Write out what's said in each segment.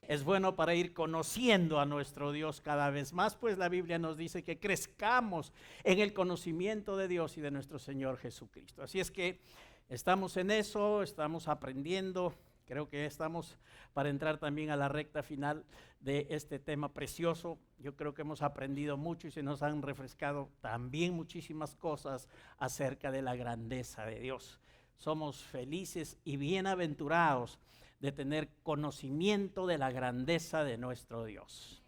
Es bueno para ir conociendo a nuestro Dios cada vez más, pues la Biblia nos dice que crezcamos en el conocimiento de Dios y de nuestro Señor Jesucristo. Así es que estamos en eso, estamos aprendiendo. Creo que estamos para entrar también a la recta final de este tema precioso. Yo creo que hemos aprendido mucho y se nos han refrescado también muchísimas cosas acerca de la grandeza de Dios. Somos felices y bienaventurados de tener conocimiento de la grandeza de nuestro Dios.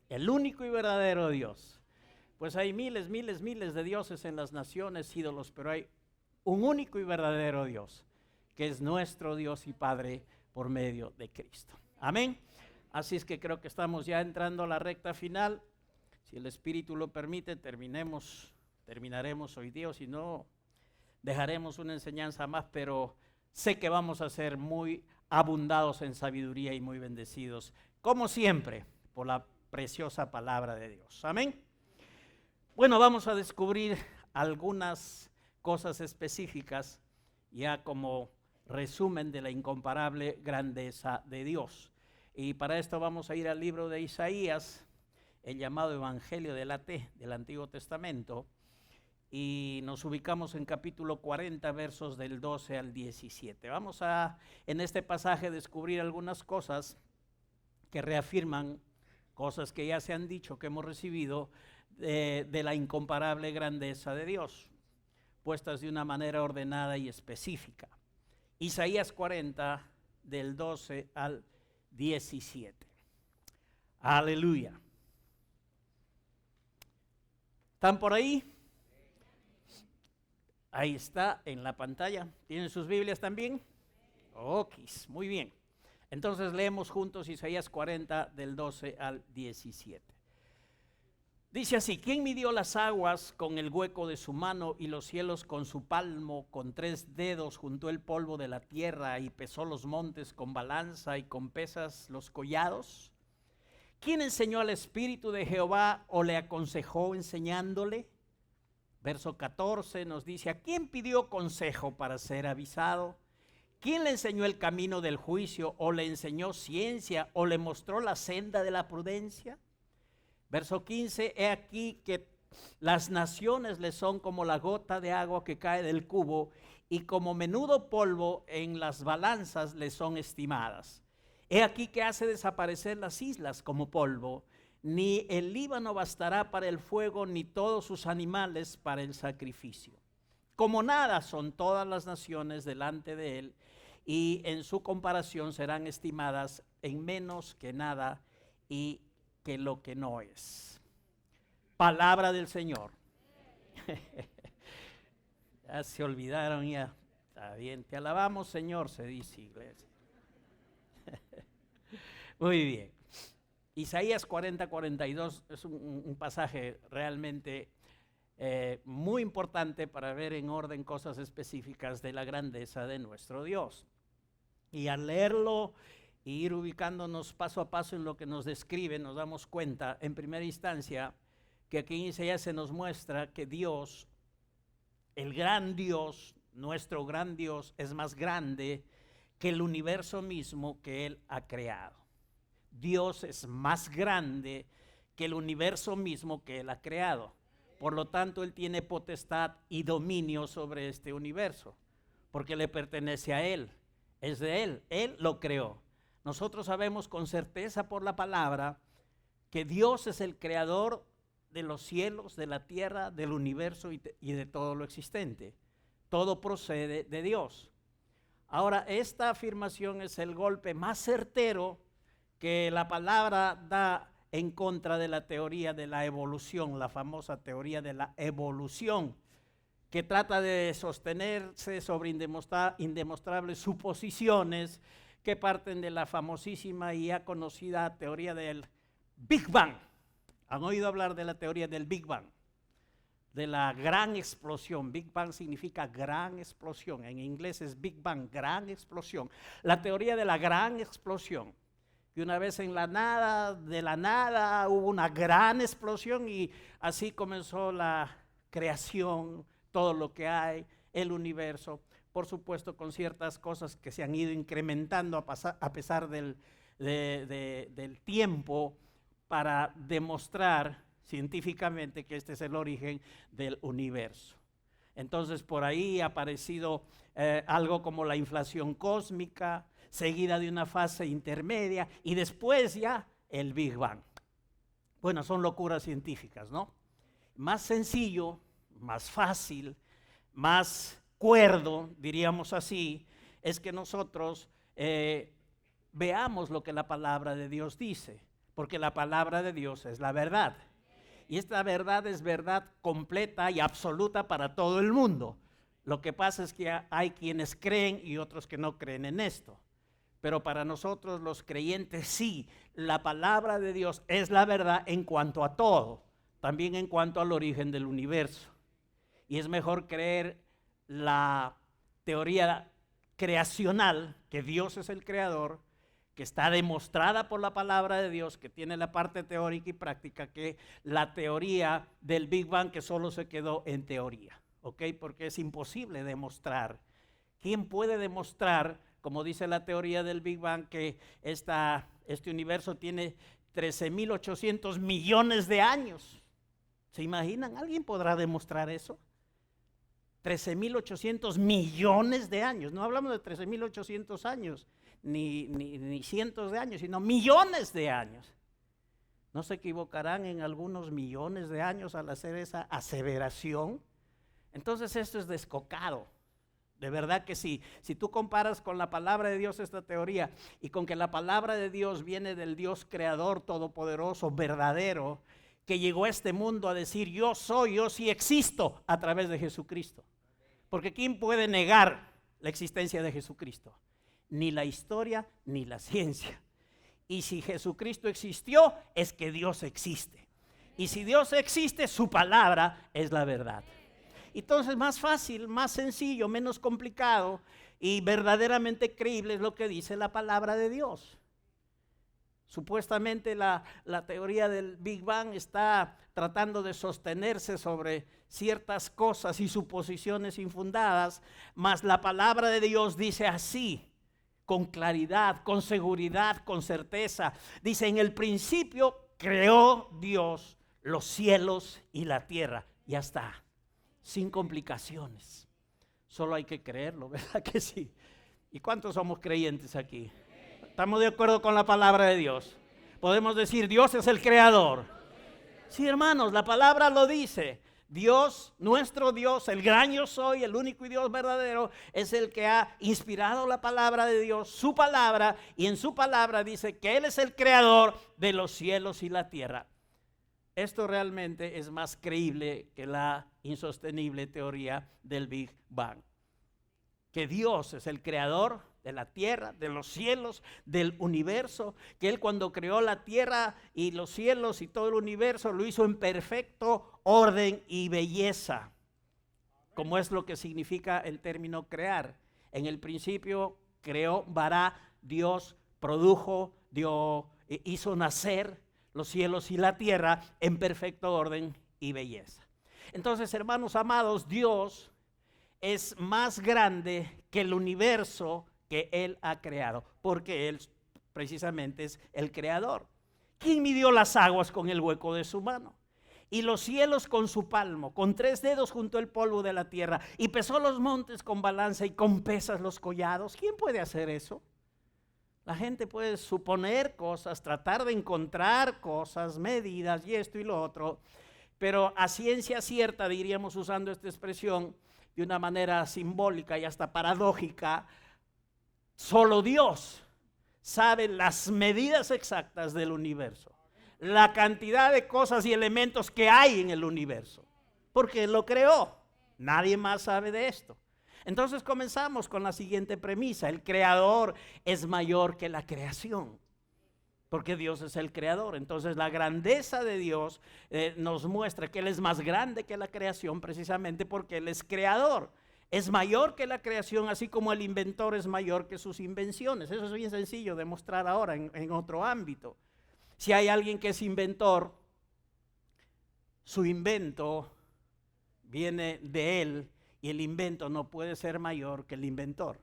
El único y verdadero Dios. Pues hay miles de dioses en las naciones, ídolos, pero hay un único y verdadero Dios, que es nuestro Dios y Padre por medio de Cristo. Amén. Así es que creo que estamos ya entrando a la recta final. Si el Espíritu lo permite, terminaremos hoy día, o si no, dejaremos una enseñanza más, pero sé que vamos a ser muy abundados en sabiduría y muy bendecidos, como siempre, por la preciosa palabra de Dios. Amén. Bueno, vamos a descubrir algunas cosas específicas, ya como resumen de la incomparable grandeza de Dios. Y para esto vamos a ir al libro de Isaías, el llamado Evangelio del Antiguo Testamento, y nos ubicamos en capítulo 40, versos del 12 al 17. Vamos a, en este pasaje, descubrir algunas cosas que reafirman cosas que ya se han dicho, que hemos recibido de la incomparable grandeza de Dios, puestas de una manera ordenada y específica. Isaías 40, del 12 al 17. Aleluya. ¿Están por ahí? Ahí está en la pantalla. ¿Tienen sus Biblias también? Ok, muy bien. Entonces leemos juntos Isaías 40 del 12 al 17. Dice así: ¿Quién midió las aguas con el hueco de su mano y los cielos con su palmo? Con 3 dedos juntó el polvo de la tierra y pesó los montes con balanza y con pesas los collados. ¿Quién enseñó al Espíritu de Jehová o le aconsejó enseñándole? Verso 14 nos dice: ¿a quién pidió consejo para ser avisado? ¿Quién le enseñó el camino del juicio o le enseñó ciencia o le mostró la senda de la prudencia? Verso 15: he aquí que las naciones le son como la gota de agua que cae del cubo y como menudo polvo en las balanzas le son estimadas. He aquí que hace desaparecer las islas como polvo. Ni el Líbano bastará para el fuego, ni todos sus animales para el sacrificio. Como nada son todas las naciones delante de él, y en su comparación serán estimadas en menos que nada y que lo que no es. Palabra del Señor. Ya se olvidaron, ya. Está bien, te alabamos, Señor, se dice, iglesia. Muy bien. Isaías 40-42 es un pasaje realmente muy importante para ver en orden cosas específicas de la grandeza de nuestro Dios. Y al leerlo e ir ubicándonos paso a paso en lo que nos describe, nos damos cuenta en primera instancia que aquí en Isaías se nos muestra que Dios, el gran Dios, nuestro gran Dios, es más grande que el universo mismo que Él ha creado. Dios es más grande que el universo mismo que Él ha creado. Por lo tanto, Él tiene potestad y dominio sobre este universo, porque le pertenece a Él, es de Él lo creó. Nosotros sabemos con certeza por la palabra que Dios es el creador de los cielos, de la tierra, del universo y de todo lo existente. Todo procede de Dios. Ahora, esta afirmación es el golpe más certero que la palabra da en contra de la teoría de la evolución, la famosa teoría de la evolución, que trata de sostenerse sobre indemostrables suposiciones que parten de la famosísima y ya conocida teoría del Big Bang. ¿Han oído hablar de la teoría del Big Bang? De la gran explosión. Big Bang significa gran explosión. En inglés es Big Bang, gran explosión. La teoría de la gran explosión. Que una vez en la nada, de la nada, hubo una gran explosión y así comenzó la creación, todo lo que hay, el universo. Por supuesto, con ciertas cosas que se han ido incrementando a pesar del del tiempo para demostrar científicamente que este es el origen del universo. Entonces por ahí ha aparecido algo como la inflación cósmica, seguida de una fase intermedia y después ya el Big Bang. Bueno, son locuras científicas, ¿no? Más sencillo, más fácil, más cuerdo, diríamos así, es que nosotros veamos lo que la palabra de Dios dice, porque la palabra de Dios es la verdad. Y esta verdad es verdad completa y absoluta para todo el mundo. Lo que pasa es que hay quienes creen y otros que no creen en esto. Pero para nosotros los creyentes sí, la palabra de Dios es la verdad en cuanto a todo, también en cuanto al origen del universo. Y es mejor creer la teoría creacional, que Dios es el creador, que está demostrada por la palabra de Dios, que tiene la parte teórica y práctica, que la teoría del Big Bang, que solo se quedó en teoría, ¿ok? Porque es imposible demostrar. ¿Quién puede demostrar, como dice la teoría del Big Bang, que este universo tiene 13.800 millones de años? ¿Se imaginan? ¿Alguien podrá demostrar eso? 13.800 millones de años. No hablamos de 13.800 años. Ni cientos de años, sino millones de años. ¿No se equivocarán en algunos millones de años al hacer esa aseveración? Entonces esto es descocado. De verdad que sí. Si tú comparas con la palabra de Dios esta teoría y con que la palabra de Dios viene del Dios creador todopoderoso, verdadero, que llegó a este mundo a decir yo soy, yo sí existo a través de Jesucristo. Porque ¿quién puede negar la existencia de Jesucristo? Ni la historia ni la ciencia. Y si Jesucristo existió, es que Dios existe. Y si Dios existe, su palabra es la verdad. Entonces más fácil, más sencillo, menos complicado y verdaderamente creíble es lo que dice la palabra de Dios. Supuestamente la teoría del Big Bang está tratando de sostenerse sobre ciertas cosas y suposiciones infundadas, mas la palabra de Dios dice así, con claridad, con seguridad, con certeza. Dice, en el principio creó Dios los cielos y la tierra. Ya está, sin complicaciones. Solo hay que creerlo, ¿verdad que sí? ¿Y cuántos somos creyentes aquí? ¿Estamos de acuerdo con la palabra de Dios? Podemos decir, Dios es el creador. Sí, hermanos, la palabra lo dice. Dios, nuestro Dios, el gran yo soy, el único y Dios verdadero, es el que ha inspirado la palabra de Dios, su palabra, y en su palabra dice que Él es el creador de los cielos y la tierra. Esto realmente es más creíble que la insostenible teoría del Big Bang. Que Dios es el creador de la tierra, de los cielos, del universo, que Él cuando creó la tierra y los cielos y todo el universo lo hizo en perfecto orden y belleza, como es lo que significa el término crear. En el principio creó, bara, Dios produjo, hizo nacer los cielos y la tierra en perfecto orden y belleza. Entonces, hermanos amados, Dios es más grande que el universo que Él ha creado, porque Él precisamente es el creador. ¿Quién midió las aguas con el hueco de su mano? Y los cielos con su palmo, con 3 dedos junto el polvo de la tierra, y pesó los montes con balanza y con pesas los collados. ¿Quién puede hacer eso? La gente puede suponer cosas, tratar de encontrar cosas, medidas y esto y lo otro, pero a ciencia cierta, diríamos usando esta expresión de una manera simbólica y hasta paradójica, solo Dios sabe las medidas exactas del universo, la cantidad de cosas y elementos que hay en el universo, porque Él lo creó. Nadie más sabe de esto. Entonces comenzamos con la siguiente premisa: el creador es mayor que la creación, porque Dios es el creador. Entonces la grandeza de Dios nos muestra que Él es más grande que la creación, precisamente porque Él es creador. Es mayor que la creación, así como el inventor es mayor que sus invenciones. Eso es bien sencillo de mostrar ahora en otro ámbito. Si hay alguien que es inventor, su invento viene de él y el invento no puede ser mayor que el inventor.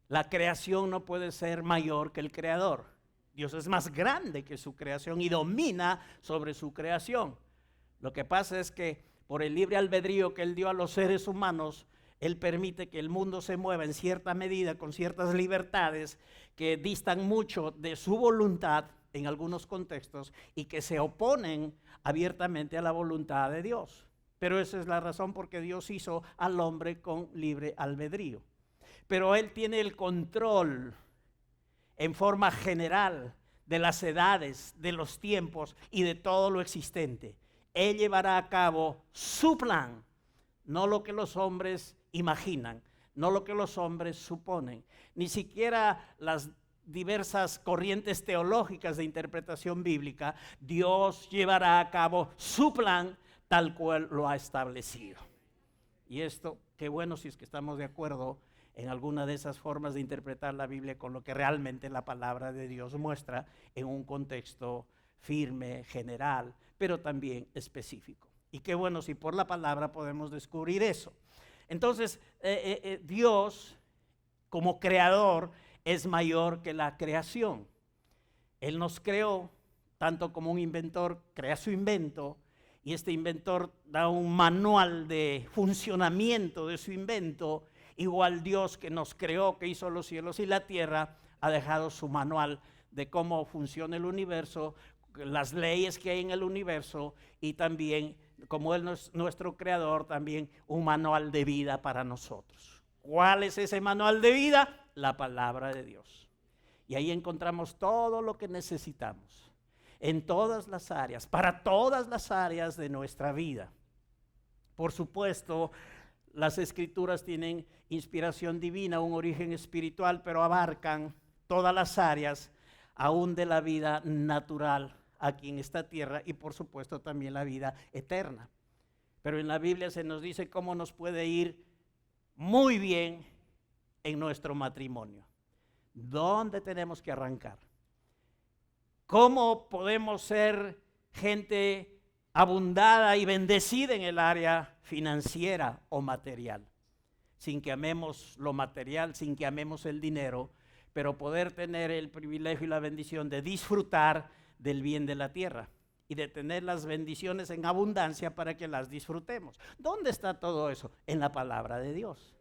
La creación no puede ser mayor que el creador. Dios es más grande que su creación y domina sobre su creación. Lo que pasa es que por el libre albedrío que Él dio a los seres humanos, Él permite que el mundo se mueva en cierta medida, con ciertas libertades que distan mucho de su voluntad en algunos contextos y que se oponen abiertamente a la voluntad de Dios. Pero esa es la razón por qué Dios hizo al hombre con libre albedrío. Pero Él tiene el control en forma general de las edades, de los tiempos y de todo lo existente. Él llevará a cabo su plan, no lo que los hombres imaginan, no lo que los hombres suponen, ni siquiera las diversas corrientes teológicas de interpretación bíblica. Dios llevará a cabo su plan tal cual lo ha establecido. Y esto, qué bueno si es que estamos de acuerdo en alguna de esas formas de interpretar la Biblia con lo que realmente la palabra de Dios muestra en un contexto firme, general, pero también específico. Y qué bueno si por la palabra podemos descubrir eso. Entonces, Dios como creador es mayor que la creación. Él nos creó tanto como un inventor crea su invento, y este inventor da un manual de funcionamiento de su invento. Igual Dios que nos creó, que hizo los cielos y la tierra, ha dejado su manual de cómo funciona el universo, las leyes que hay en el universo, y también, como Él es nuestro creador, también un manual de vida para nosotros. ¿Cuál es ese manual de vida? La palabra de Dios. Y ahí encontramos todo lo que necesitamos, en todas las áreas, para todas las áreas de nuestra vida. Por supuesto, las escrituras tienen inspiración divina, un origen espiritual, pero abarcan todas las áreas, aún de la vida natural aquí en esta tierra, y por supuesto también la vida eterna. Pero en la Biblia se nos dice cómo nos puede ir muy bien en nuestro matrimonio. ¿Dónde tenemos que arrancar? ¿Cómo podemos ser gente abundada y bendecida en el área financiera o material? Sin que amemos lo material, sin que amemos el dinero, pero poder tener el privilegio y la bendición de disfrutar del bien de la tierra y de tener las bendiciones en abundancia para que las disfrutemos. ¿Dónde está todo eso? En la palabra de Dios.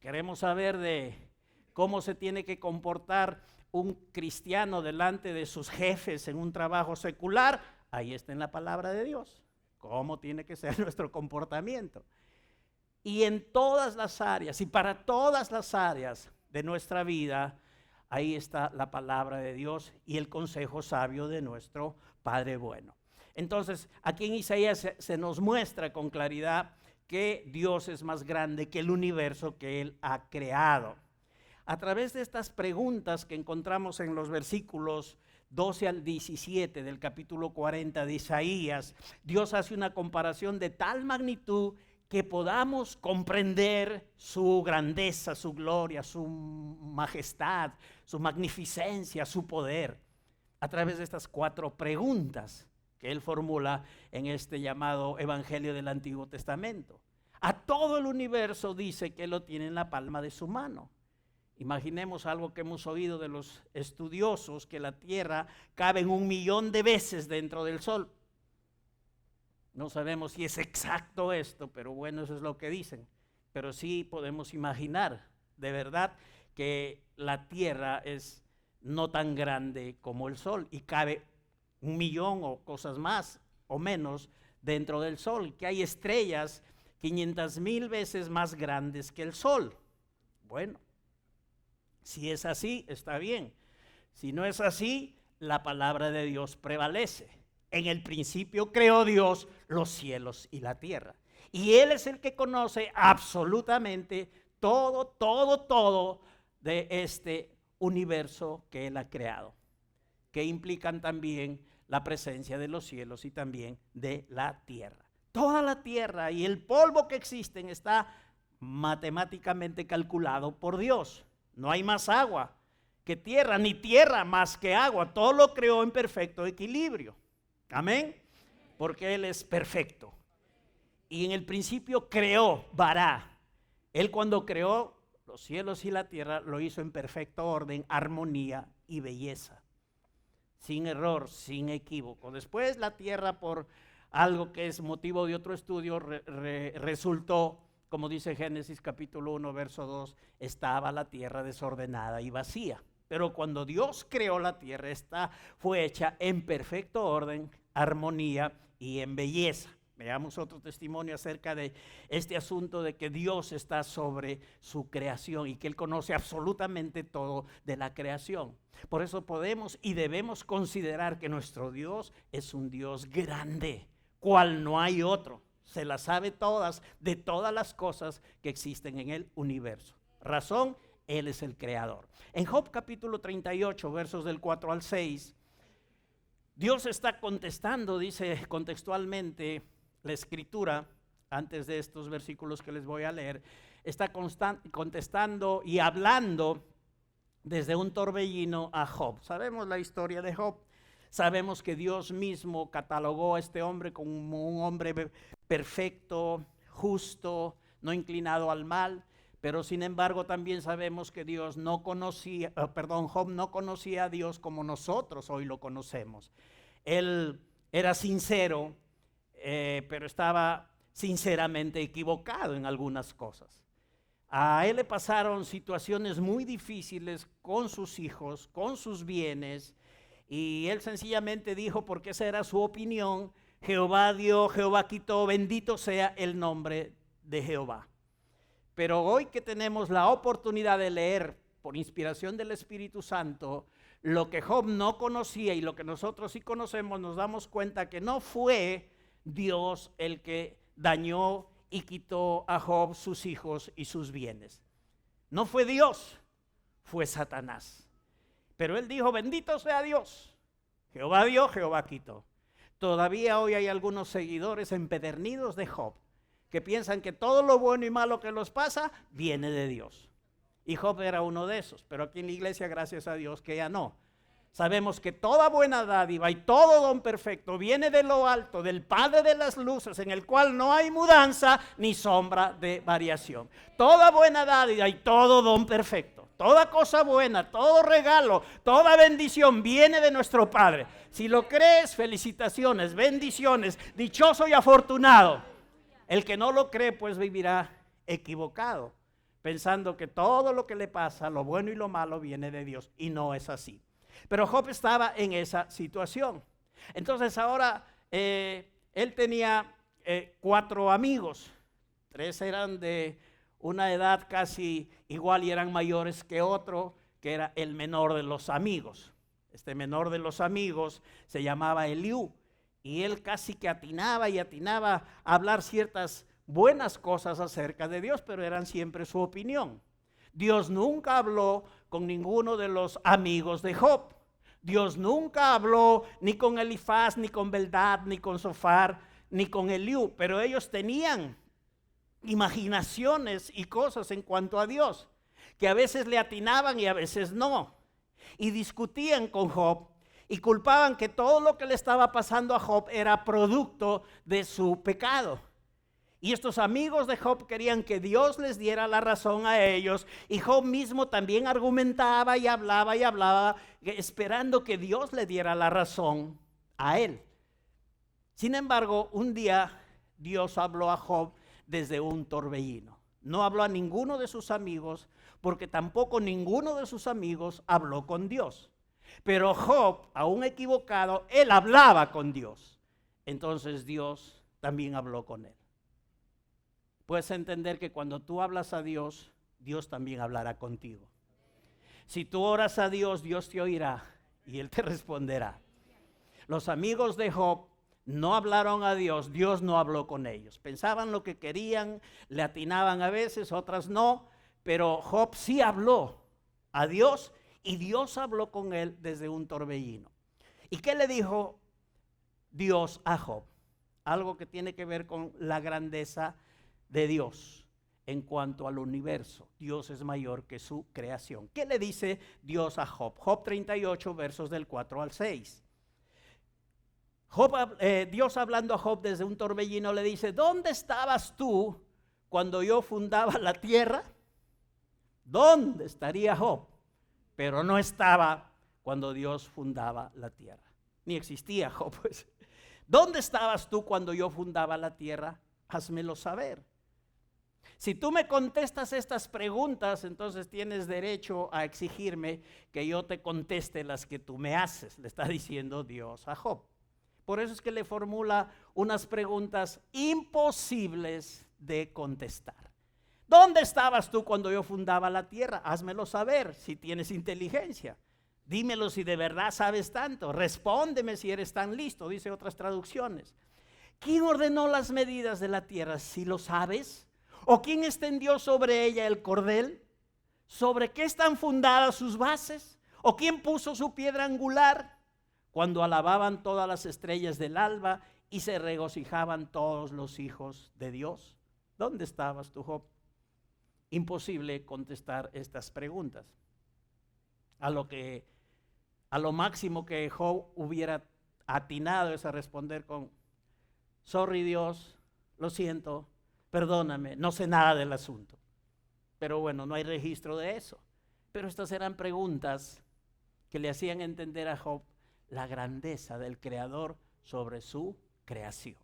Queremos saber de cómo se tiene que comportar un cristiano delante de sus jefes en un trabajo secular. Ahí está en la palabra de Dios. ¿Cómo tiene que ser nuestro comportamiento? Y en todas las áreas y para todas las áreas de nuestra vida, ahí está la palabra de Dios y el consejo sabio de nuestro Padre bueno. Entonces, aquí en Isaías se nos muestra con claridad que Dios es más grande que el universo que Él ha creado. A través de estas preguntas que encontramos en los versículos 12 al 17 del capítulo 40 de Isaías, Dios hace una comparación de tal magnitud que podamos comprender su grandeza, su gloria, su majestad, su magnificencia, su poder, a través de estas 4 preguntas que Él formula en este llamado Evangelio del Antiguo Testamento. A todo el universo dice que Él lo tiene en la palma de su mano. Imaginemos algo que hemos oído de los estudiosos, que la Tierra cabe en 1.000.000 de veces dentro del Sol. No sabemos si es exacto esto, pero bueno, eso es lo que dicen. Pero sí podemos imaginar, de verdad, que la Tierra es no tan grande como el Sol y cabe 1.000.000 o cosas más o menos dentro del Sol, que hay estrellas 500,000 veces más grandes que el Sol. Bueno, si es así, está bien. Si no es así, la palabra de Dios prevalece. En el principio creó Dios los cielos y la tierra. Y Él es el que conoce absolutamente todo de este universo que Él ha creado, que implican también la presencia de los cielos y también de la tierra. Toda la tierra y el polvo que existen está matemáticamente calculado por Dios. No hay más agua que tierra, ni tierra más que agua. Todo lo creó en perfecto equilibrio. Amén. Porque Él es perfecto. Y en el principio creó, Bará. Él cuando creó los cielos y la tierra, lo hizo en perfecto orden, armonía y belleza, sin error, sin equívoco. Después la tierra, por algo que es motivo de otro estudio, resultó, como dice Génesis capítulo 1, verso 2, estaba la tierra desordenada y vacía. Pero cuando Dios creó la tierra, esta fue hecha en perfecto orden, armonía y en belleza. Veamos otro testimonio acerca de este asunto de que Dios está sobre su creación y que Él conoce absolutamente todo de la creación. Por eso podemos y debemos considerar que nuestro Dios es un Dios grande, cual no hay otro. Se las sabe todas, de todas las cosas que existen en el universo. Razón, Él es el creador. En Job capítulo 38, versos del 4 al 6, Dios está contestando, dice contextualmente la escritura, antes de estos versículos que les voy a leer, está contestando y hablando desde un torbellino a Job. Sabemos la historia de Job. Sabemos que Dios mismo catalogó a este hombre como un hombre perfecto, justo, no inclinado al mal, pero sin embargo también sabemos que Job no conocía a Dios como nosotros hoy lo conocemos. Él era sincero, pero estaba sinceramente equivocado en algunas cosas. A él le pasaron situaciones muy difíciles con sus hijos, con sus bienes, y él sencillamente dijo, porque esa era su opinión: Jehová dio, Jehová quitó, bendito sea el nombre de Jehová. Pero hoy que tenemos la oportunidad de leer por inspiración del Espíritu Santo lo que Job no conocía y lo que nosotros sí conocemos, nos damos cuenta que no fue Dios el que dañó y quitó a Job sus hijos y sus bienes. No fue Dios, fue Satanás. Pero él dijo, bendito sea Dios. Jehová dio, Jehová quitó. Todavía hoy hay algunos seguidores empedernidos de Job que piensan que todo lo bueno y malo que los pasa viene de Dios. Y Job era uno de esos, pero aquí en la iglesia, gracias a Dios, que ya no. Sabemos que toda buena dádiva y todo don perfecto viene de lo alto, del Padre de las luces, en el cual no hay mudanza ni sombra de variación. Toda buena dádiva y todo don perfecto, toda cosa buena, todo regalo, toda bendición viene de nuestro Padre. Si lo crees, felicitaciones, bendiciones, dichoso y afortunado. El que no lo cree, pues vivirá equivocado, pensando que todo lo que le pasa, lo bueno y lo malo, viene de Dios, y no es así. Pero Job estaba en esa situación. Entonces ahora él tenía 4 amigos. 3 eran de una edad casi igual y eran mayores que otro, que era el menor de los amigos. Este menor de los amigos se llamaba Eliú, y él casi que atinaba a hablar ciertas buenas cosas acerca de Dios, pero eran siempre su opinión. Dios nunca habló con ninguno de los amigos de Job. Dios nunca habló ni con Elifaz, ni con Bildad, ni con Zofar, ni con Eliú, pero ellos tenían imaginaciones y cosas en cuanto a Dios, que a veces le atinaban y a veces no. Y discutían con Job y culpaban que todo lo que le estaba pasando a Job era producto de su pecado. Y estos amigos de Job querían que Dios les diera la razón a ellos, y Job mismo también argumentaba y hablaba, esperando que Dios le diera la razón a él. Sin embargo, un día Dios habló a Job desde un torbellino. No habló a ninguno de sus amigos, porque tampoco ninguno de sus amigos habló con Dios. Pero Job, aún equivocado, él hablaba con Dios. Entonces Dios también habló con él. Puedes entender que cuando tú hablas a Dios, Dios también hablará contigo. Si tú oras a Dios, Dios te oirá y Él te responderá. Los amigos de Job no hablaron a Dios, Dios no habló con ellos. Pensaban lo que querían, le atinaban a veces, otras no, pero Job sí habló a Dios y Dios habló con él desde un torbellino. ¿Y qué le dijo Dios a Job? Algo que tiene que ver con la grandeza de Dios en cuanto al universo. Dios es mayor que su creación. ¿Qué le dice Dios a Job? Job 38, versos del 4 al 6. Dios hablando a Job desde un torbellino le dice: ¿dónde estabas tú cuando yo fundaba la tierra? ¿Dónde estaría Job? Pero no estaba cuando Dios fundaba la tierra. Ni existía Job, pues. ¿Dónde estabas tú cuando yo fundaba la tierra? Házmelo saber. Si tú me contestas estas preguntas, entonces tienes derecho a exigirme que yo te conteste las que tú me haces, le está diciendo Dios a Job. Por eso es que le formula unas preguntas imposibles de contestar. ¿Dónde estabas tú cuando yo fundaba la tierra? Házmelo saber si tienes inteligencia. Dímelo si de verdad sabes tanto. Respóndeme si eres tan listo, dice otras traducciones. ¿Quién ordenó las medidas de la tierra? ¿Si lo sabes? ¿O quién extendió sobre ella el cordel? ¿Sobre qué están fundadas sus bases? ¿O quién puso su piedra angular? Cuando alababan todas las estrellas del alba y se regocijaban todos los hijos de Dios. ¿Dónde estabas tú, Job? Imposible contestar estas preguntas. A lo máximo que Job hubiera atinado es a responder con: sorry Dios, lo siento, perdóname, no sé nada del asunto. Pero bueno, no hay registro de eso. Pero estas eran preguntas que le hacían entender a Job la grandeza del Creador sobre su creación.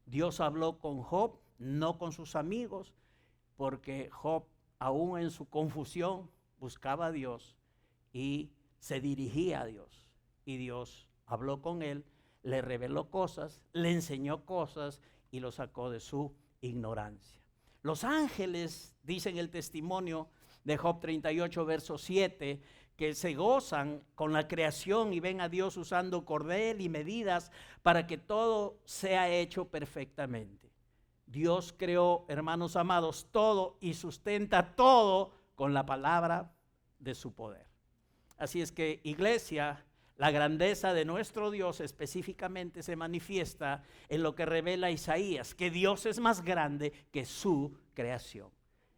Dios habló con Job, no con sus amigos, porque Job, aún en su confusión, buscaba a Dios y se dirigía a Dios. Y Dios habló con él, le reveló cosas, le enseñó cosas y lo sacó de su ignorancia. Los ángeles, dicen el testimonio de Job 38, verso 7, que se gozan con la creación y ven a Dios usando cordel y medidas para que todo sea hecho perfectamente. Dios creó, hermanos amados, todo y sustenta todo con la palabra de su poder. Así es que, iglesia, la grandeza de nuestro Dios específicamente se manifiesta en lo que revela Isaías, que Dios es más grande que su creación.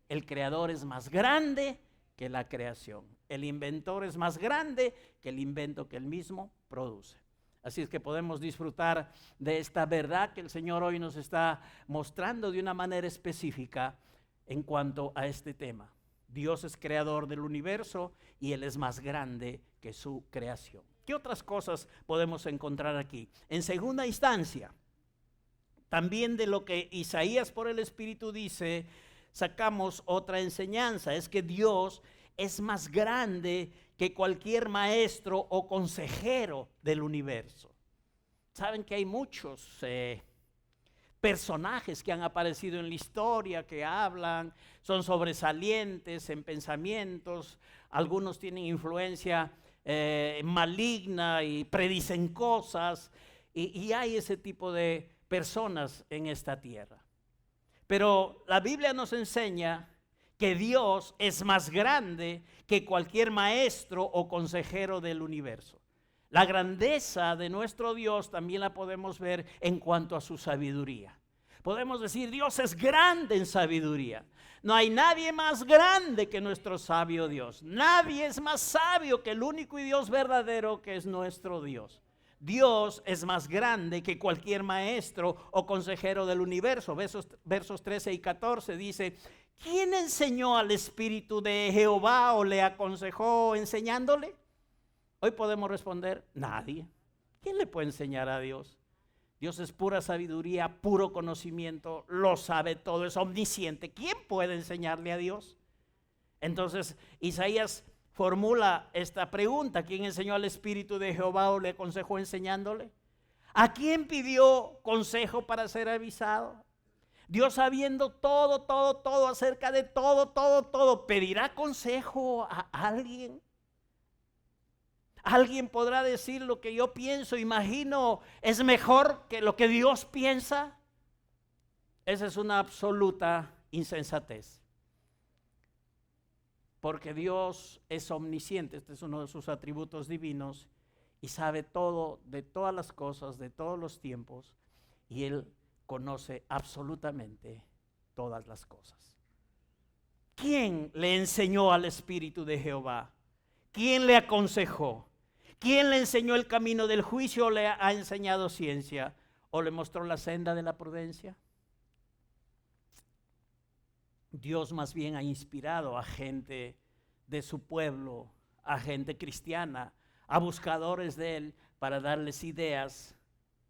El creador es más grande que la creación. El inventor es más grande que el invento que él mismo produce. Así es que podemos disfrutar de esta verdad que el Señor hoy nos está mostrando de una manera específica en cuanto a este tema. Dios es creador del universo y Él es más grande que su creación. ¿Qué otras cosas podemos encontrar aquí? En segunda instancia, también de lo que Isaías por el Espíritu dice, sacamos otra enseñanza. Es que Dios es más grande que cualquier maestro o consejero del universo. Saben que hay muchos personajes que han aparecido en la historia, que hablan, son sobresalientes en pensamientos, algunos tienen influencia maligna y predicen cosas, y hay ese tipo de personas en esta tierra. Pero la Biblia nos enseña que Dios es más grande que cualquier maestro o consejero del universo. La grandeza de nuestro Dios también la podemos ver en cuanto a su sabiduría. Podemos decir, Dios es grande en sabiduría. No hay nadie más grande que nuestro sabio Dios. Nadie es más sabio que el único y Dios verdadero, que es nuestro Dios. Dios es más grande que cualquier maestro o consejero del universo. Versos 13 y 14 dice: ¿quién enseñó al Espíritu de Jehová o le aconsejó enseñándole? Hoy podemos responder: nadie. ¿Quién le puede enseñar a Dios? Dios es pura sabiduría, puro conocimiento, lo sabe todo, es omnisciente. ¿Quién puede enseñarle a Dios? Entonces Isaías formula esta pregunta: ¿quién enseñó al Espíritu de Jehová o le aconsejó enseñándole? ¿A quién pidió consejo para ser avisado? Dios, sabiendo todo acerca de todo, ¿pedirá consejo a alguien? ¿Alguien podrá decir lo que yo pienso, imagino, es mejor que lo que Dios piensa? Esa es una absoluta insensatez. Porque Dios es omnisciente, este es uno de sus atributos divinos, y sabe todo de todas las cosas, de todos los tiempos, y Él conoce absolutamente todas las cosas. ¿Quién le enseñó al Espíritu de Jehová? ¿Quién le aconsejó? ¿Quién le enseñó el camino del juicio o le ha enseñado ciencia? ¿O le mostró la senda de la prudencia? Dios más bien ha inspirado a gente de su pueblo, a gente cristiana, a buscadores de Él, para darles ideas,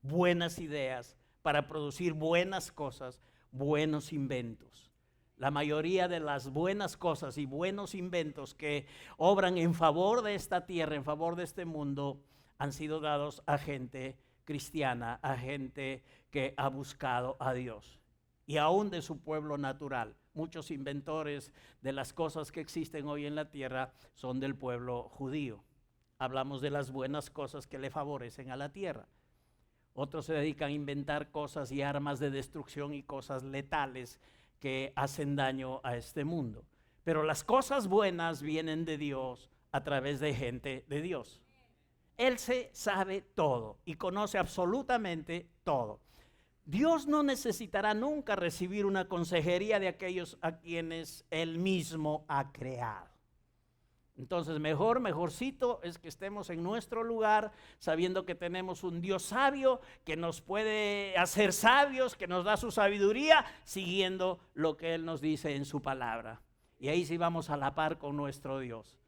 buenas ideas, para producir buenas cosas, buenos inventos. La mayoría de las buenas cosas y buenos inventos que obran en favor de esta tierra, en favor de este mundo, han sido dados a gente cristiana, a gente que ha buscado a Dios. Y aún de su pueblo natural. Muchos inventores de las cosas que existen hoy en la tierra son del pueblo judío. Hablamos de las buenas cosas que le favorecen a la tierra. Otros se dedican a inventar cosas y armas de destrucción y cosas letales que hacen daño a este mundo. Pero las cosas buenas vienen de Dios a través de gente de Dios. Él se sabe todo y conoce absolutamente todo. Dios no necesitará nunca recibir una consejería de aquellos a quienes Él mismo ha creado. Entonces, mejorcito es que estemos en nuestro lugar, sabiendo que tenemos un Dios sabio, que nos puede hacer sabios, que nos da su sabiduría, siguiendo lo que Él nos dice en su palabra. Y ahí sí vamos a la par con nuestro Dios,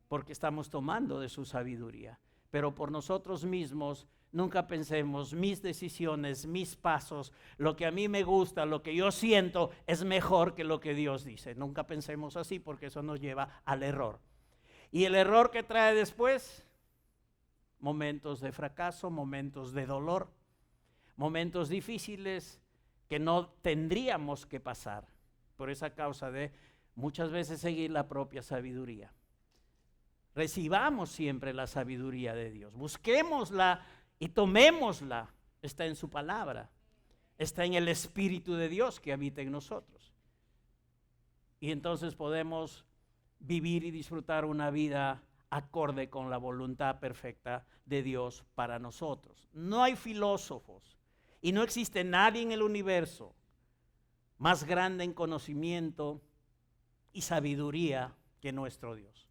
porque estamos tomando de su sabiduría. Pero por nosotros mismos, nunca pensemos, mis decisiones, mis pasos, lo que a mí me gusta, lo que yo siento es mejor que lo que Dios dice. Nunca pensemos así, porque eso nos lleva al error. Y el error que trae después, momentos de fracaso, momentos de dolor, momentos difíciles que no tendríamos que pasar por esa causa de muchas veces seguir la propia sabiduría. Recibamos siempre la sabiduría de Dios, busquémosla y tomémosla. Está en su palabra, está en el Espíritu de Dios que habita en nosotros. Y entonces podemos vivir y disfrutar una vida acorde con la voluntad perfecta de Dios para nosotros. No hay filósofos y no existe nadie en el universo más grande en conocimiento y sabiduría que nuestro Dios.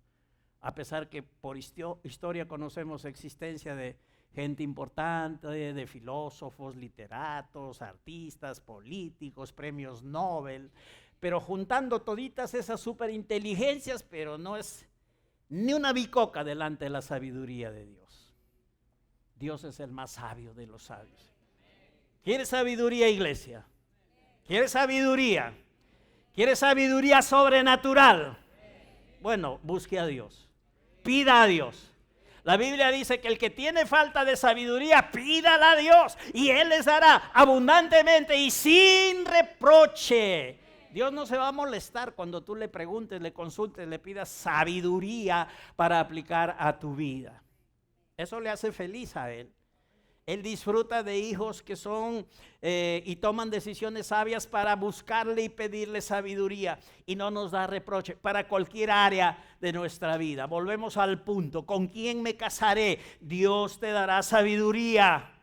A pesar que por historia conocemos la existencia de gente importante, de filósofos, literatos, artistas, políticos, premios Nobel, pero juntando toditas esas superinteligencias, pero no es ni una bicoca delante de la sabiduría de Dios. Dios es el más sabio de los sabios. ¿Quieres sabiduría, iglesia? ¿Quieres sabiduría? ¿Quieres sabiduría sobrenatural? Bueno, busque a Dios. Pida a Dios. La Biblia dice que el que tiene falta de sabiduría, pídala a Dios y Él les dará abundantemente y sin reproche. Dios no se va a molestar cuando tú le preguntes, le consultes, le pidas sabiduría para aplicar a tu vida. Eso le hace feliz a Él. Él disfruta de hijos que son y toman decisiones sabias para buscarle y pedirle sabiduría, y no nos da reproche para cualquier área de nuestra vida. Volvemos al punto: ¿con quién me casaré? Dios te dará sabiduría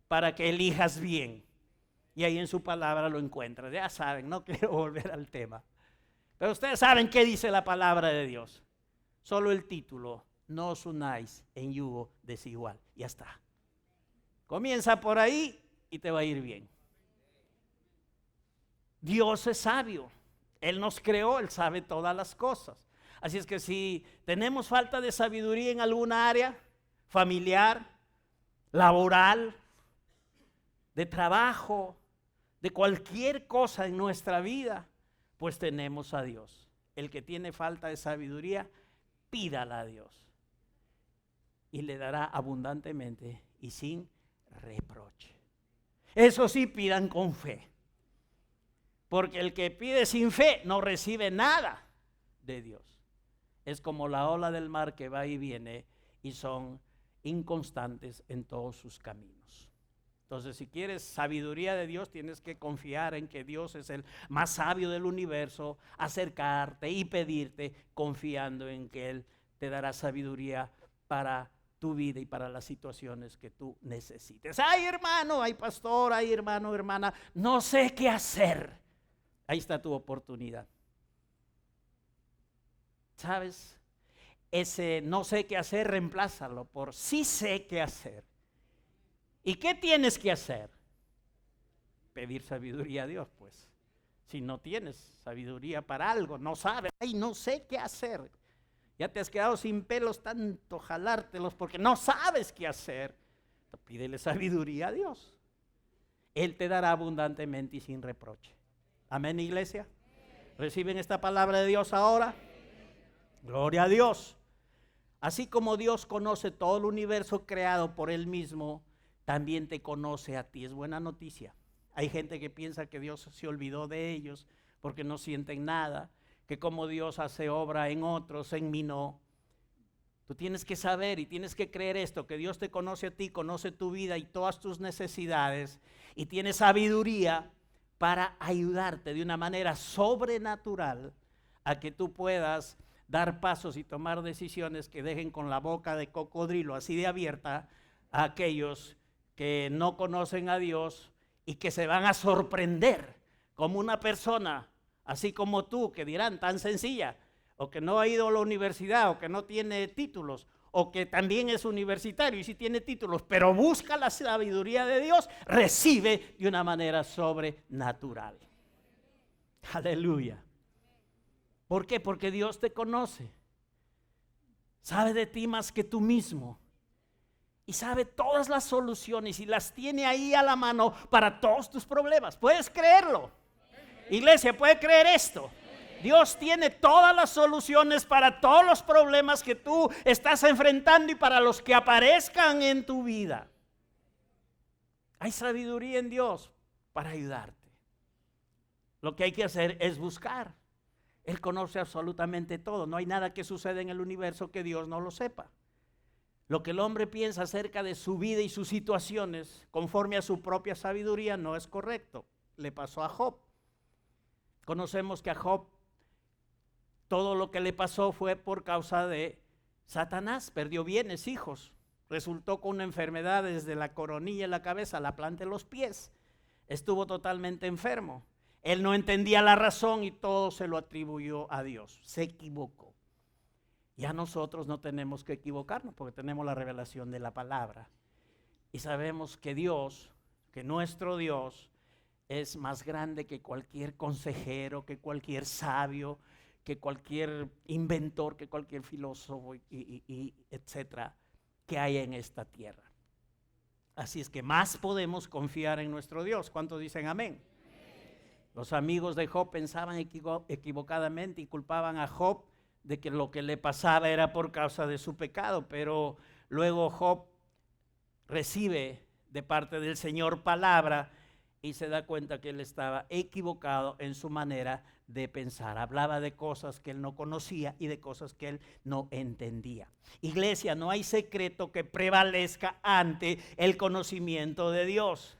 para que elijas bien. Y ahí en su palabra lo encuentras. Ya saben, no quiero volver al tema, pero ustedes saben qué dice la palabra de Dios. Solo el título: no os unáis en yugo desigual. Ya está. Comienza por ahí y te va a ir bien. Dios es sabio. Él nos creó, Él sabe todas las cosas. Así es que si tenemos falta de sabiduría en alguna área, familiar, laboral, de trabajo, de cualquier cosa en nuestra vida, pues tenemos a Dios. El que tiene falta de sabiduría, pídala a Dios y le dará abundantemente y sin reproche. Eso sí, pidan con fe, porque el que pide sin fe no recibe nada de Dios. Es como la ola del mar que va y viene y son inconstantes en todos sus caminos. Entonces, si quieres sabiduría de Dios, tienes que confiar en que Dios es el más sabio del universo, acercarte y pedirte confiando en que Él te dará sabiduría para tu vida y para las situaciones que tú necesites. Ay, hermano, ay, pastor, ay, hermano, hermana, no sé qué hacer. Ahí está tu oportunidad. ¿Sabes? Ese no sé qué hacer, reemplázalo por sí sé qué hacer. ¿Y qué tienes que hacer? Pedir sabiduría a Dios, pues. Si no tienes sabiduría para algo, no sabes, ay, no sé qué hacer. Ya te has quedado sin pelos tanto jalártelos porque no sabes qué hacer. Pídele sabiduría a Dios. Él te dará abundantemente y sin reproche. Amén, iglesia. ¿Reciben esta palabra de Dios ahora? Gloria a Dios. Así como Dios conoce todo el universo creado por Él mismo, también te conoce a ti. Es buena noticia. Hay gente que piensa que Dios se olvidó de ellos porque no sienten nada, que como Dios hace obra en otros, en mí no. Tú tienes que saber y tienes que creer esto, que Dios te conoce a ti, conoce tu vida y todas tus necesidades y tiene sabiduría para ayudarte de una manera sobrenatural a que tú puedas dar pasos y tomar decisiones que dejen con la boca de cocodrilo así de abierta a aquellos que no conocen a Dios y que se van a sorprender como una persona así como tú, que dirán tan sencilla, o que no ha ido a la universidad, o que no tiene títulos, o que también es universitario y sí tiene títulos, pero busca la sabiduría de Dios, recibe de una manera sobrenatural. Aleluya. ¿Por qué? Porque Dios te conoce, sabe de ti más que tú mismo y sabe todas las soluciones y las tiene ahí a la mano para todos tus problemas. ¿Puedes creerlo? Iglesia, ¿puede creer esto? Dios tiene todas las soluciones para todos los problemas que tú estás enfrentando y para los que aparezcan en tu vida. Hay sabiduría en Dios para ayudarte. Lo que hay que hacer es buscar. Él conoce absolutamente todo. No hay nada que suceda en el universo que Dios no lo sepa. Lo que el hombre piensa acerca de su vida y sus situaciones, conforme a su propia sabiduría, no es correcto. Le pasó a Job. Conocemos que a Job todo lo que le pasó fue por causa de Satanás. Perdió bienes, hijos. Resultó con una enfermedad desde la coronilla de la cabeza a la planta de los pies. Estuvo totalmente enfermo. Él no entendía la razón y todo se lo atribuyó a Dios. Se equivocó. Ya nosotros no tenemos que equivocarnos porque tenemos la revelación de la palabra. Y sabemos que Dios, que nuestro Dios, es más grande que cualquier consejero, que cualquier sabio, que cualquier inventor, que cualquier filósofo y etcétera que haya en esta tierra. Así es que más podemos confiar en nuestro Dios. ¿Cuántos dicen amén? Los amigos de Job pensaban equivocadamente y culpaban a Job de que lo que le pasaba era por causa de su pecado, pero luego Job recibe de parte del Señor palabra y se da cuenta que él estaba equivocado en su manera de pensar. Hablaba de cosas que él no conocía y de cosas que él no entendía. Iglesia, no hay secreto que prevalezca ante el conocimiento de Dios.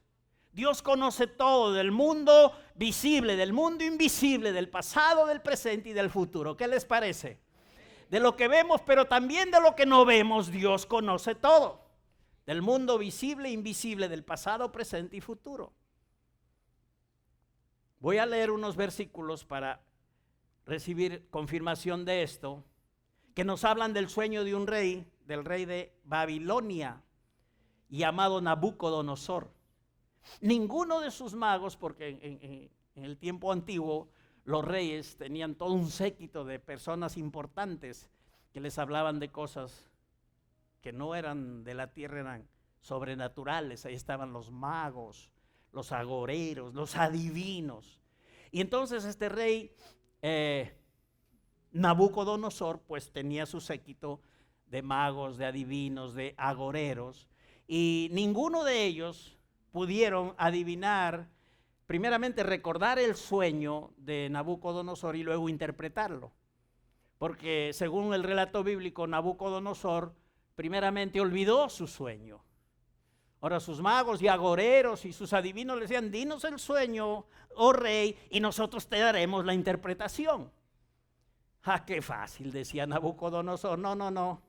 Dios conoce todo del mundo visible, del mundo invisible, del pasado, del presente y del futuro. ¿Qué les parece? De lo que vemos, pero también de lo que no vemos, Dios conoce todo. Del mundo visible e invisible, del pasado, presente y futuro. Voy a leer unos versículos para recibir confirmación de esto, que nos hablan del sueño de un rey, del rey de Babilonia, llamado Nabucodonosor. Ninguno de sus magos, porque en el tiempo antiguo los reyes tenían todo un séquito de personas importantes que les hablaban de cosas que no eran de la tierra, eran sobrenaturales. Ahí estaban los magos, los agoreros, los adivinos. Y entonces este rey Nabucodonosor pues tenía su séquito de magos, de adivinos, de agoreros, y ninguno de ellos pudieron adivinar, primeramente recordar el sueño de Nabucodonosor y luego interpretarlo. Porque según el relato bíblico, Nabucodonosor primeramente olvidó su sueño. Ahora sus magos y agoreros y sus adivinos le decían, dinos el sueño, oh rey, y nosotros te daremos la interpretación. Qué fácil, decía Nabucodonosor. No.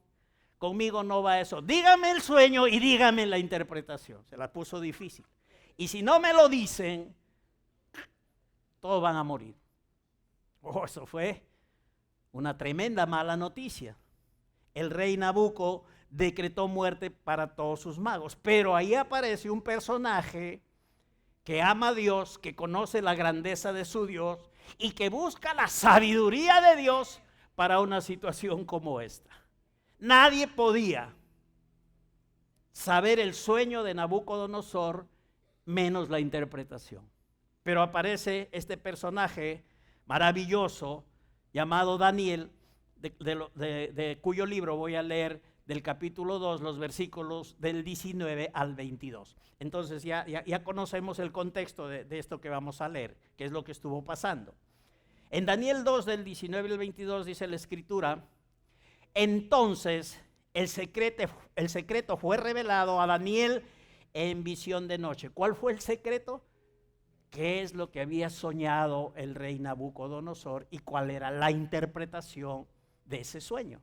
Conmigo no va eso. Dígame el sueño y dígame la interpretación. Se la puso difícil. Y si no me lo dicen, todos van a morir. Eso fue una tremenda mala noticia. El rey Nabucco decretó muerte para todos sus magos. Pero ahí aparece un personaje que ama a Dios, que conoce la grandeza de su Dios y que busca la sabiduría de Dios para una situación como esta. Nadie podía saber el sueño de Nabucodonosor menos la interpretación. Pero aparece este personaje maravilloso llamado Daniel, de cuyo libro voy a leer del capítulo 2, los versículos del 19 al 22. Entonces ya conocemos el contexto de esto que vamos a leer, que es lo que estuvo pasando. En Daniel 2, del 19 al 22, dice la Escritura: entonces el secreto fue revelado a Daniel en visión de noche. ¿Cuál fue el secreto? ¿Qué es lo que había soñado el rey Nabucodonosor y cuál era la interpretación de ese sueño?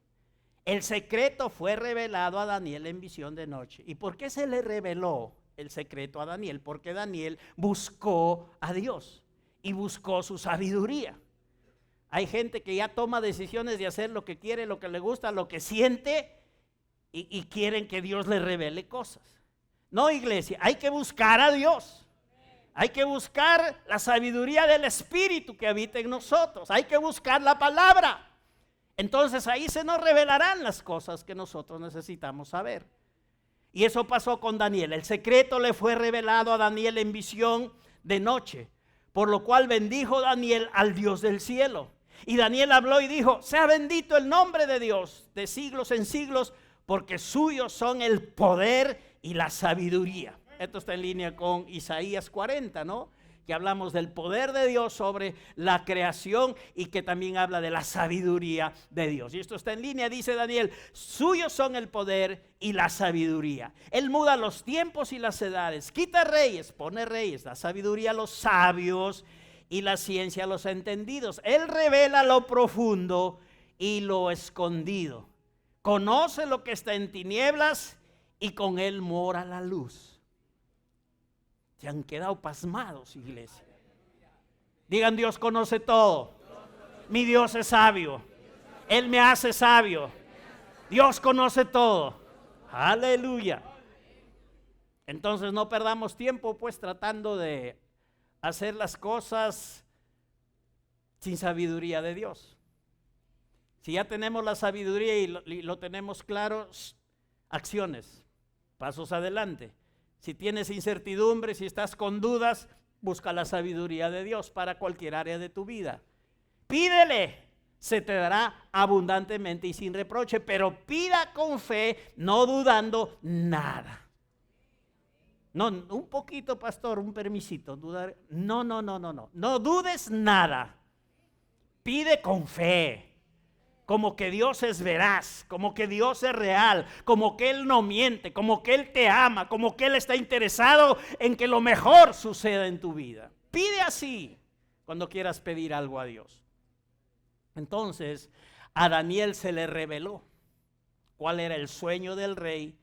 El secreto fue revelado a Daniel en visión de noche. ¿Y por qué se le reveló el secreto a Daniel? Porque Daniel buscó a Dios y buscó su sabiduría. Hay gente que ya toma decisiones de hacer lo que quiere, lo que le gusta, lo que siente y quieren que Dios le revele cosas. No, iglesia, hay que buscar a Dios. Hay que buscar la sabiduría del Espíritu que habita en nosotros. Hay que buscar la palabra. Entonces ahí se nos revelarán las cosas que nosotros necesitamos saber. Y eso pasó con Daniel. El secreto le fue revelado a Daniel en visión de noche, por lo cual bendijo Daniel al Dios del cielo. Y Daniel habló y dijo: sea bendito el nombre de Dios de siglos en siglos, porque suyos son el poder y la sabiduría. Esto está en línea con Isaías 40, ¿no? Que hablamos del poder de Dios sobre la creación y que también habla de la sabiduría de Dios. Y esto está en línea, dice Daniel: suyos son el poder y la sabiduría. Él muda los tiempos y las edades, quita reyes, pone reyes, da sabiduría a los sabios y la ciencia a los entendidos. Él revela lo profundo y lo escondido. Conoce lo que está en tinieblas y con él mora la luz. Se han quedado pasmados, iglesia. Digan: Dios conoce todo. Mi Dios es sabio. Él me hace sabio. Dios conoce todo. Aleluya. Entonces no perdamos tiempo pues tratando de hacer las cosas sin sabiduría de Dios. Si ya tenemos la sabiduría y lo tenemos claro, acciones, pasos adelante. Si tienes incertidumbre, si estás con dudas, busca la sabiduría de Dios para cualquier área de tu vida. Pídele, se te dará abundantemente y sin reproche, pero pida con fe, no dudando nada. No, un poquito, pastor, un permisito. Dudar. No. No dudes nada. Pide con fe. Como que Dios es veraz, como que Dios es real, como que Él no miente, como que Él te ama, como que Él está interesado en que lo mejor suceda en tu vida. Pide así cuando quieras pedir algo a Dios. Entonces, a Daniel se le reveló cuál era el sueño del rey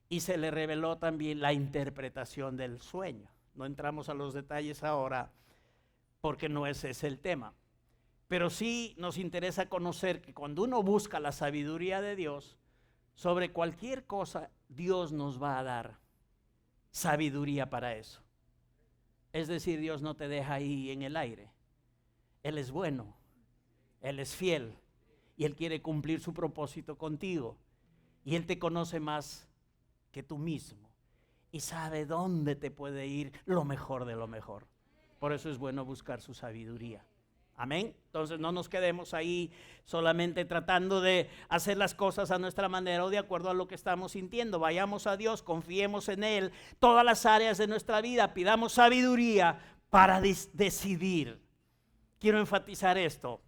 y se le reveló también la interpretación del sueño. No entramos a los detalles ahora porque no ese es el tema. Pero sí nos interesa conocer que cuando uno busca la sabiduría de Dios, sobre cualquier cosa, Dios nos va a dar sabiduría para eso. Es decir, Dios no te deja ahí en el aire. Él es bueno, Él es fiel y Él quiere cumplir su propósito contigo. Y Él te conoce más que tú mismo y sabe dónde te puede ir lo mejor de lo mejor. Por eso es bueno buscar su sabiduría. Amén. Entonces no nos quedemos ahí solamente tratando de hacer las cosas a nuestra manera o de acuerdo a lo que estamos sintiendo. Vayamos a Dios, confiemos en Él. Todas las áreas de nuestra vida pidamos sabiduría para decidir. Quiero enfatizar esto.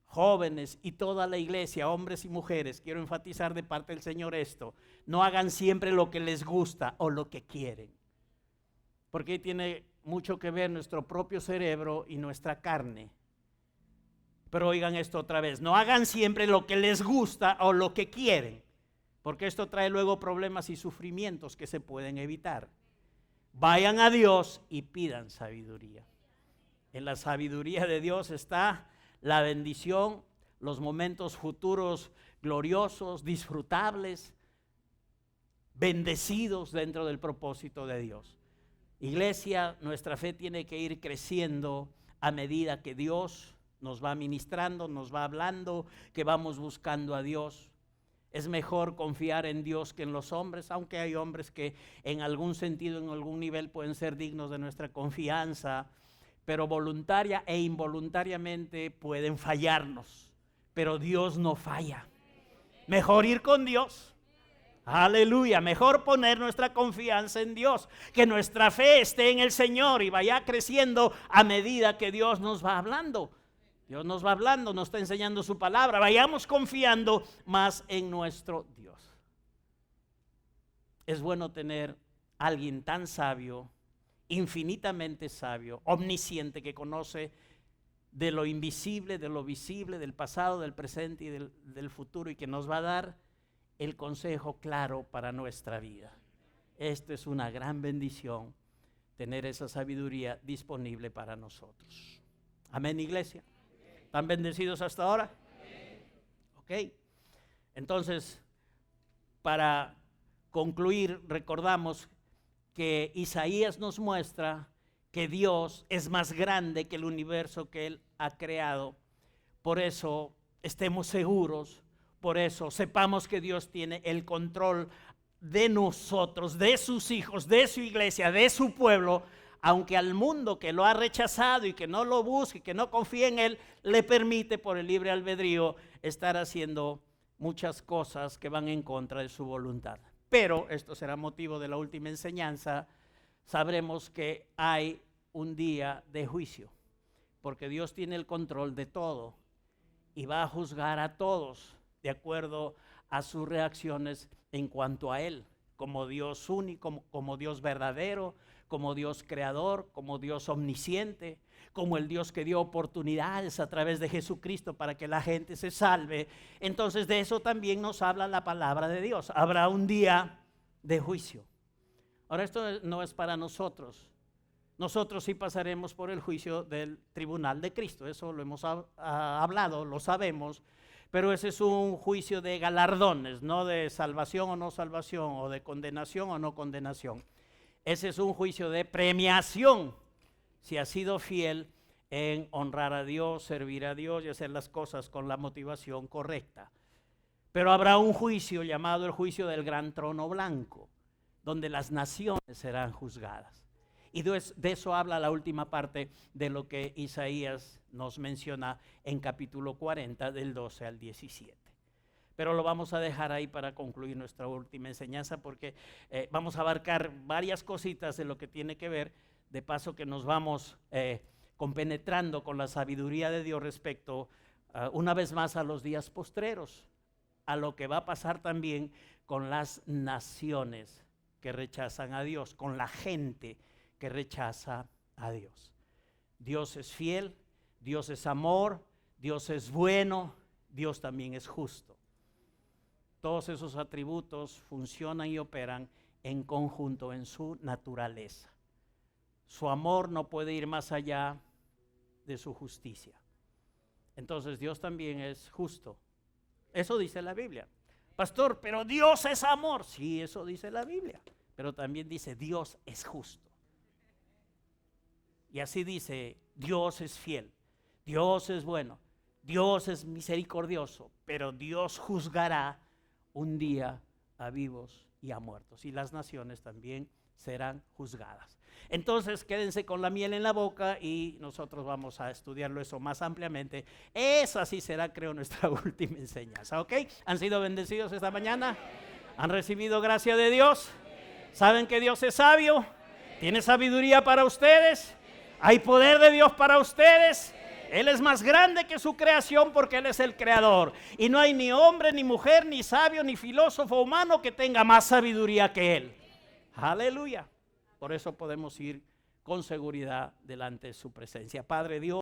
Jóvenes y toda la iglesia, hombres y mujeres, quiero enfatizar de parte del Señor esto. No hagan siempre lo que les gusta o lo que quieren. Porque ahí tiene mucho que ver nuestro propio cerebro y nuestra carne. Pero oigan esto otra vez, no hagan siempre lo que les gusta o lo que quieren, porque esto trae luego problemas y sufrimientos que se pueden evitar. Vayan a Dios y pidan sabiduría. En la sabiduría de Dios está la bendición, los momentos futuros gloriosos, disfrutables, bendecidos dentro del propósito de Dios. Iglesia, nuestra fe tiene que ir creciendo a medida que Dios nos va ministrando, nos va hablando, que vamos buscando a Dios. Es mejor confiar en Dios que en los hombres, aunque hay hombres que en algún sentido, en algún nivel pueden ser dignos de nuestra confianza, pero voluntaria e involuntariamente pueden fallarnos, pero Dios no falla. Mejor ir con Dios. Aleluya, mejor poner nuestra confianza en Dios, que nuestra fe esté en el Señor y vaya creciendo a medida que Dios nos va hablando. Dios nos va hablando, nos está enseñando su palabra. Vayamos confiando más en nuestro Dios. Es bueno tener a alguien tan sabio, infinitamente sabio, omnisciente, que conoce de lo invisible, de lo visible, del pasado, del presente y del futuro, y que nos va a dar el consejo claro para nuestra vida. Esto es una gran bendición, tener esa sabiduría disponible para nosotros. Amén, iglesia. ¿Están bendecidos hasta ahora? Ok. Entonces, para concluir, recordamos que Isaías nos muestra que Dios es más grande que el universo que Él ha creado. Por eso estemos seguros, por eso sepamos que Dios tiene el control de nosotros, de sus hijos, de su iglesia, de su pueblo. Aunque al mundo que lo ha rechazado y que no lo busque, que no confíe en Él, le permite por el libre albedrío estar haciendo muchas cosas que van en contra de su voluntad. Pero esto será motivo de la última enseñanza. Sabremos que hay un día de juicio, porque Dios tiene el control de todo y va a juzgar a todos de acuerdo a sus reacciones en cuanto a Él, como Dios único, como Dios verdadero, como Dios creador, como Dios omnisciente, como el Dios que dio oportunidades a través de Jesucristo para que la gente se salve. Entonces de eso también nos habla la palabra de Dios. Habrá un día de juicio. Ahora esto no es para nosotros. Nosotros sí pasaremos por el juicio del tribunal de Cristo. Eso lo hemos hablado, lo sabemos. Pero ese es un juicio de galardones, no de salvación o no salvación, o de condenación o no condenación. Ese es un juicio de premiación, si has sido fiel en honrar a Dios, servir a Dios y hacer las cosas con la motivación correcta. Pero habrá un juicio llamado el juicio del gran trono blanco, donde las naciones serán juzgadas. Y de eso habla la última parte de lo que Isaías nos menciona en capítulo 40, del 12 al 17. Pero lo vamos a dejar ahí para concluir nuestra última enseñanza, porque vamos a abarcar varias cositas de lo que tiene que ver, de paso que nos vamos compenetrando con la sabiduría de Dios respecto una vez más a los días postreros, a lo que va a pasar también con las naciones que rechazan a Dios, con la gente que rechaza a Dios. Dios es fiel, Dios es amor, Dios es bueno, Dios también es justo. Todos esos atributos funcionan y operan en conjunto en su naturaleza. Su amor no puede ir más allá de su justicia. Entonces Dios también es justo. Eso dice la Biblia. Pastor, pero Dios es amor. Sí, eso dice la Biblia. Pero también dice Dios es justo. Y así dice, Dios es fiel, Dios es bueno, Dios es misericordioso, pero Dios juzgará un día a vivos y a muertos, y las naciones también serán juzgadas. Entonces quédense con la miel en la boca y nosotros vamos a estudiarlo eso más ampliamente. Esa sí será, creo, nuestra última enseñanza, ¿ok? ¿Han sido bendecidos esta mañana? ¿Han recibido gracia de Dios? ¿Saben que Dios es sabio? ¿Tiene sabiduría para ustedes? ¿Hay poder de Dios para ustedes? Él es más grande que su creación porque Él es el creador. Y no hay ni hombre, ni mujer, ni sabio, ni filósofo humano que tenga más sabiduría que Él. Aleluya. Por eso podemos ir con seguridad delante de su presencia. Padre Dios.